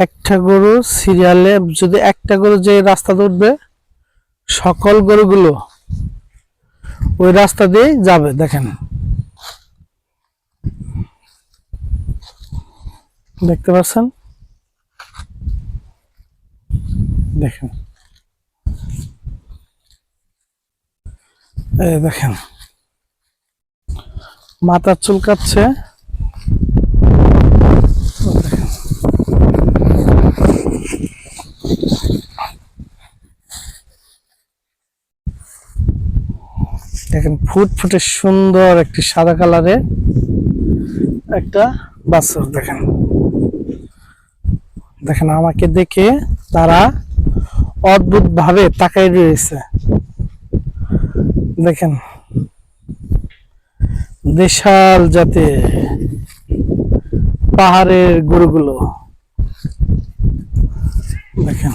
একটা গরু সিরিয়ালে যদি একটা গরু যে রাস্তাতে উঠবে সকল গরুগুলো ওই রাস্তা দিয়ে যাবে। দেখেন, দেখতে পাচ্ছেন? দেখেন, এই দেখেন মাথা চুলকাচ্ছে। দেখেন ফুটফুটে সুন্দর একটি সাদা কালারের একটা বাছুর। দেখেন, দেখেন আমাকে দেখে তারা অদ্ভুত ভাবে তাকাই রয়েছে। দেখেন দেশাল জাতের পাহাড়ের গরুগুলো। দেখেন